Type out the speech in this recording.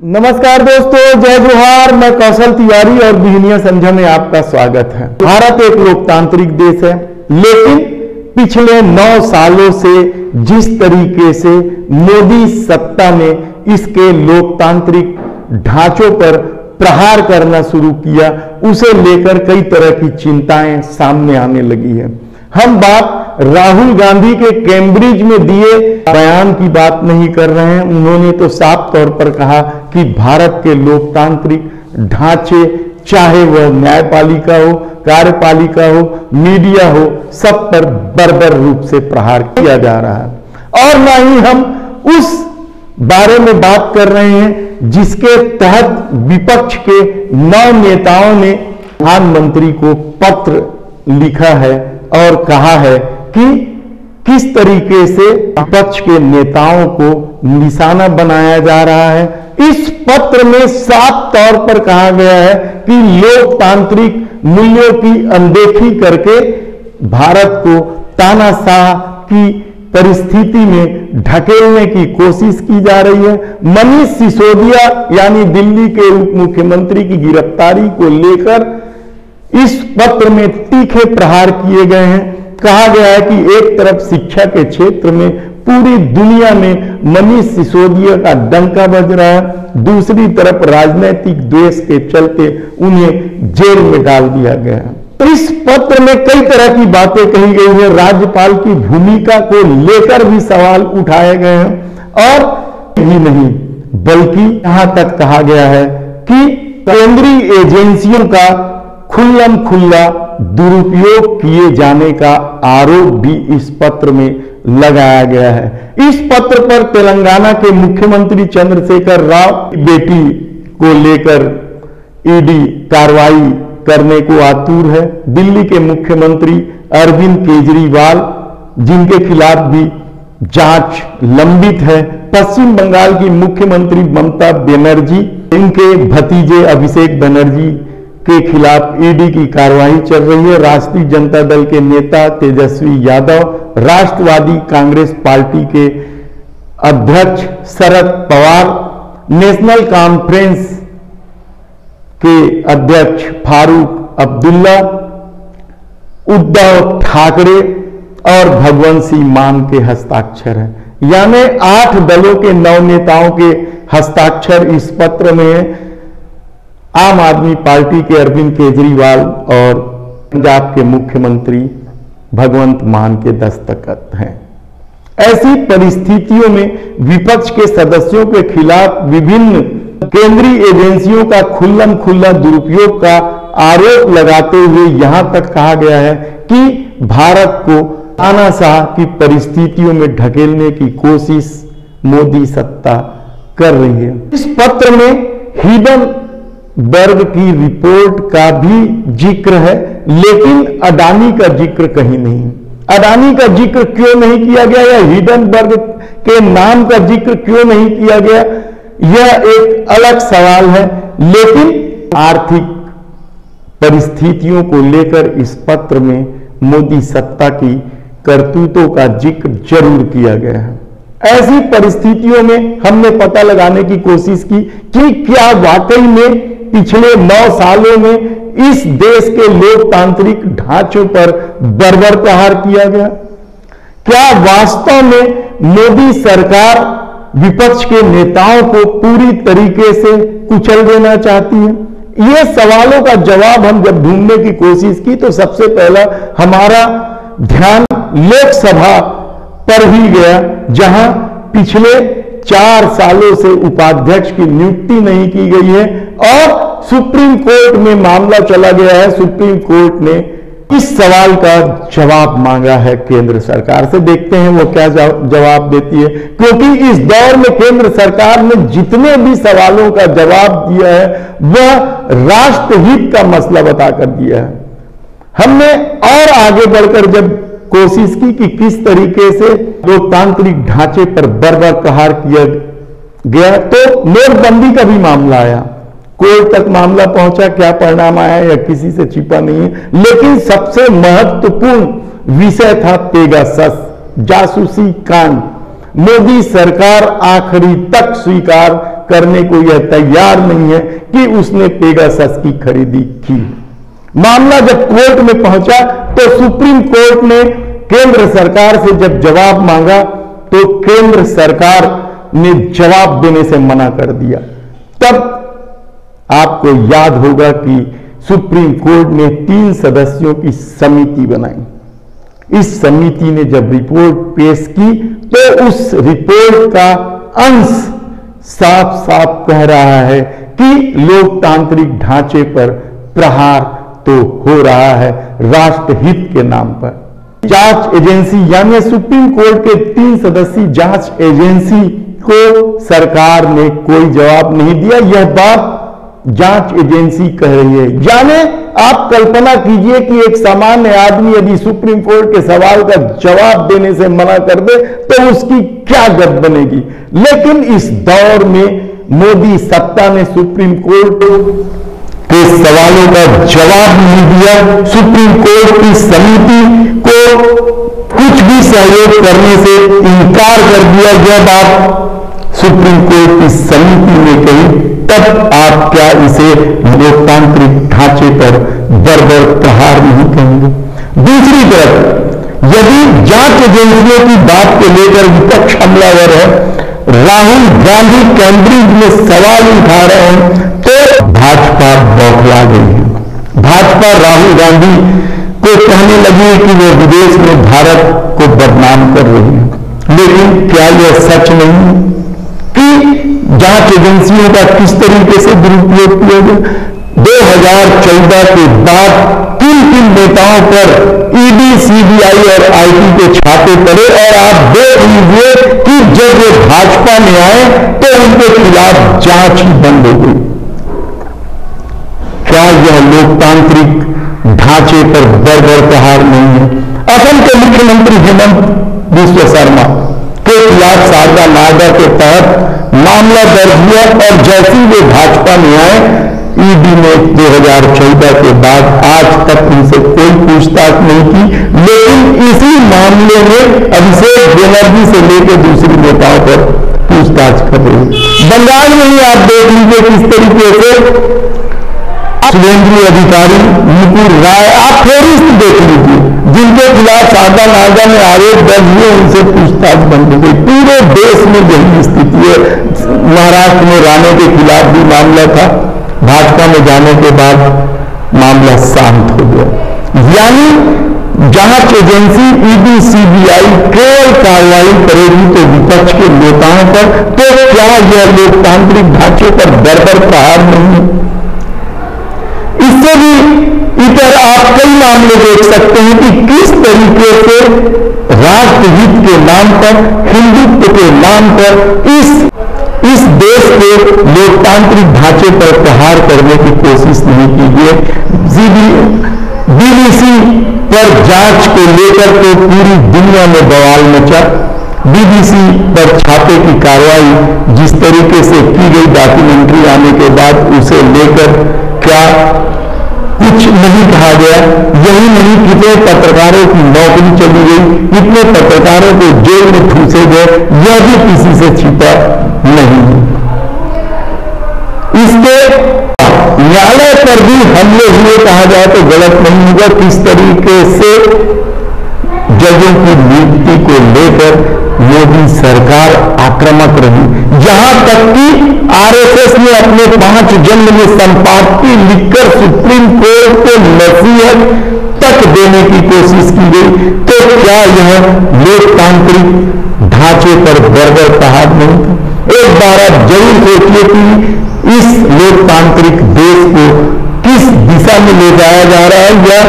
नमस्कार दोस्तों, जय जोहार। मैं कौशल तिवारी और बिहनिया संझा में आपका स्वागत है। भारत एक लोकतांत्रिक देश है, लेकिन पिछले 9 सालों से जिस तरीके से मोदी सत्ता ने इसके लोकतांत्रिक ढांचों पर प्रहार करना शुरू किया, उसे लेकर कई तरह की चिंताएं सामने आने लगी है। हम बात राहुल गांधी के कैम्ब्रिज में दिए बयान की बात नहीं कर रहे हैं। उन्होंने तो साफ तौर पर कहा कि भारत के लोकतांत्रिक ढांचे, चाहे वह न्यायपालिका हो, कार्यपालिका हो, मीडिया हो, सब पर बर्बर रूप से प्रहार किया जा रहा है। और ना ही हम उस बारे में बात कर रहे हैं जिसके तहत विपक्ष के 9 नेताओं ने प्रधानमंत्री को पत्र लिखा है और कहा है कि किस तरीके से विपक्ष के नेताओं को निशाना बनाया जा रहा है। इस पत्र में साफ तौर पर कहा गया है कि लोकतांत्रिक मूल्यों की अनदेखी करके भारत को तानाशाह की परिस्थिति में ढकेलने की कोशिश की जा रही है। मनीष सिसोदिया यानी दिल्ली के उप मुख्यमंत्री की गिरफ्तारी को लेकर इस पत्र में तीखे प्रहार किए गए हैं। कहा गया है कि एक तरफ शिक्षा के क्षेत्र में पूरी दुनिया में मनीष सिसोदिया का डंका बज रहा है, दूसरी तरफ राजनीतिक द्वेष के चलते उन्हें जेल में डाल दिया गया है। तो इस पत्र में कई तरह की बातें कही गई है। राज्यपाल की भूमिका को लेकर भी सवाल उठाए गए हैं और ही नहीं बल्कि यहां तक कहा गया है कि केंद्रीय एजेंसियों का खुल्लम खुल्ला दुरुपयोग किए जाने का आरोप भी इस पत्र में लगाया गया है। इस पत्र पर तेलंगाना के मुख्यमंत्री चंद्रशेखर राव की बेटी को लेकर ईडी कार्रवाई करने को आतुर है। दिल्ली के मुख्यमंत्री अरविंद केजरीवाल, जिनके खिलाफ भी जांच लंबित है, पश्चिम बंगाल की मुख्यमंत्री ममता बनर्जी, इनके भतीजे अभिषेक बनर्जी के खिलाफ ईडी की कार्रवाई चल रही है। राष्ट्रीय जनता दल के नेता तेजस्वी यादव, राष्ट्रवादी कांग्रेस पार्टी के अध्यक्ष शरद पवार, नेशनल कॉन्फ्रेंस के अध्यक्ष फारूक अब्दुल्ला, उद्धव ठाकरे और भगवंत सिंह मान के हस्ताक्षर हैं। यानी 8 दलों के 9 नेताओं के हस्ताक्षर इस पत्र में है। आम आदमी पार्टी के अरविंद केजरीवाल और पंजाब के मुख्यमंत्री भगवंत मान के दस्तखत हैं। ऐसी परिस्थितियों में विपक्ष के सदस्यों के खिलाफ विभिन्न केंद्रीय एजेंसियों का खुल्लम खुल्ला दुरुपयोग का आरोप लगाते हुए यहां तक कहा गया है कि भारत को तानाशाह की परिस्थितियों में ढकेलने की कोशिश मोदी सत्ता कर रही है। इस पत्र में हिडन बर्ग की रिपोर्ट का भी जिक्र है, लेकिन अडानी का जिक्र कहीं नहीं। अडानी का जिक्र क्यों नहीं किया गया या हिडनबर्ग के नाम का जिक्र क्यों नहीं किया गया, यह एक अलग सवाल है। लेकिन आर्थिक परिस्थितियों को लेकर इस पत्र में मोदी सत्ता की करतूतों का जिक्र जरूर किया गया है। ऐसी परिस्थितियों में हमने पता लगाने की कोशिश की कि क्या वाकई में पिछले 9 सालों में इस देश के लोकतांत्रिक ढांचों पर बर्बर प्रहार किया गया। क्या वास्तव में मोदी सरकार विपक्ष के नेताओं को पूरी तरीके से कुचल देना चाहती है? ये सवालों का जवाब हम जब ढूंढने की कोशिश की तो सबसे पहला हमारा ध्यान लोकसभा पर ही गया, जहां पिछले 4 सालों से उपाध्यक्ष की नियुक्ति नहीं की गई है और सुप्रीम कोर्ट में मामला चला गया है। सुप्रीम कोर्ट ने इस सवाल का जवाब मांगा है केंद्र सरकार से। देखते हैं वो क्या जवाब देती है, क्योंकि इस दौर में केंद्र सरकार ने जितने भी सवालों का जवाब दिया है वह राष्ट्रहित का मसला बताकर दिया है। हमने और आगे बढ़कर जब कोशिश की कि किस तरीके से लोकतांत्रिक ढांचे पर बर्बर प्रहार किया गया, तो नोटबंदी का भी मामला आया। कोर्ट तक मामला पहुंचा, क्या परिणाम आया या किसी से छिपा नहीं है। लेकिन सबसे महत्वपूर्ण विषय था पेगासस जासूसी कांड। मोदी सरकार आखिरी तक स्वीकार करने को यह तैयार नहीं है कि उसने पेगासस की खरीदी की। मामला जब कोर्ट में पहुंचा तो सुप्रीम कोर्ट ने केंद्र सरकार से जब जवाब मांगा तो केंद्र सरकार ने जवाब देने से मना कर दिया। तब आपको याद होगा कि सुप्रीम कोर्ट ने 3 सदस्यों की समिति बनाई। इस समिति ने जब रिपोर्ट पेश की तो उस रिपोर्ट का अंश साफ साफ कह रहा है कि लोकतांत्रिक ढांचे पर प्रहार तो हो रहा है राष्ट्रहित के नाम पर। जांच एजेंसी यानी सुप्रीम कोर्ट के 3 सदस्यीय जांच एजेंसी को सरकार ने कोई जवाब नहीं दिया। यह बात जांच एजेंसी कह रही है। यानी आप कल्पना कीजिए कि एक सामान्य आदमी यदि सुप्रीम कोर्ट के सवाल का जवाब देने से मना कर दे तो उसकी क्या गत बनेगी। लेकिन इस दौर में मोदी सत्ता ने सुप्रीम कोर्ट के सवालों का जवाब नहीं दिया। सुप्रीम कोर्ट की समिति को कुछ भी सहयोग करने से इनकार कर दिया। यह बात सुप्रीम कोर्ट की समिति ने कही, तब आप क्या इसे लोकतांत्रिक ढांचे पर बर्बर प्रहार नहीं कहेंगे। दूसरी तरफ यदि जांच एजेंसियों की बात को लेकर विपक्ष हमलावर है, राहुल गांधी कैम्ब्रिज में सवाल उठा रहे हैं तो भाजपा बौखला गई है। भाजपा राहुल गांधी को कहने लगी है कि वे विदेश में भारत को बदनाम कर रही है। लेकिन क्या यह सच नहीं है कि जांच एजेंसियों का किस तरीके से दुरुपयोग किया गया। 2014 के बाद किन नेताओं पर ईडी, सीबीआई और आईटी के छापे पड़े और आप देख लीजिए कि जब वे भाजपा में आए तो उनके खिलाफ जांच ही बंद हो गई। क्या यह लोकतांत्रिक ढांचे पर बर्बर प्रहार नहीं है। असम के मुख्यमंत्री हेमंत बिस्वा शर्मा के खिलाफ सारदा नाडा के तहत मामला दर्ज हुआ और जैसे वे भाजपा में आए ईडी ने 2014 के बाद आज तक उनसे कोई पूछताछ नहीं की। लेकिन इसी मामले में अभिषेक बनर्जी से लेकर दूसरी नेताओं पर पूछताछ कर रही है। बंगाल में ही आप देख लीजिए किस तरीके से शुभेंदु अधिकारी, मुकुल राय, आप फेरिस्त देख लीजिए जिनके खिलाफ सारदा नाडा में आरोप दर्ज हुए, उनसे पूछताछ बंद हो गई। पूरे देश में यही स्थिति है। महाराष्ट्र में राणे के खिलाफ भी मामला था, भाजपा में जाने के बाद मामला शांत हो गया। यानी जांच एजेंसी ईडी, सीबीआई केवल कार्रवाई करेगी तो विपक्ष के नेताओं पर, तो क्या यह लोकतांत्रिक ढांचे पर बर्बर प्रहार नहीं है। इससे भी इतर आप कई मामले देख सकते हैं कि किस तरीके से राष्ट्रहित के नाम पर, हिंदुत्व के नाम पर इस देश के लोकतांत्रिक ढांचे पर प्रहार करने की कोशिश नहीं की गई। बीबीसी पर जांच को लेकर तो पूरी दुनिया में बवाल मचा। बीबीसी पर छापे की कार्रवाई जिस तरीके से की गई डॉक्यूमेंट्री आने के बाद, उसे लेकर क्या कुछ नहीं कहा गया। यही नहीं, कितने पत्रकारों की नौकरी चली गई, कितने पत्रकारों को जेल में ठूसे गए, यह भी किसी से छिपा नहीं है। इसके न्यायालय पर भी हमले हुए कहा जाए तो गलत नहीं होगा। किस तरीके से जजों की नियुक्ति को लेकर मोदी सरकार आक्रामक रही, यहां तक कि आरएसएस ने अपने 5 जन्म में संपत्ति लिखकर सुप्रीम कोर्ट को नसीहत तक देने की कोशिश की गई। तो क्या यह लोकतांत्रिक ढांचे पर बर्बर प्रहार नहीं था। एक बार आप जरूर सोचिए कि इस लोकतांत्रिक देश को किस दिशा में ले जाया जा रहा है या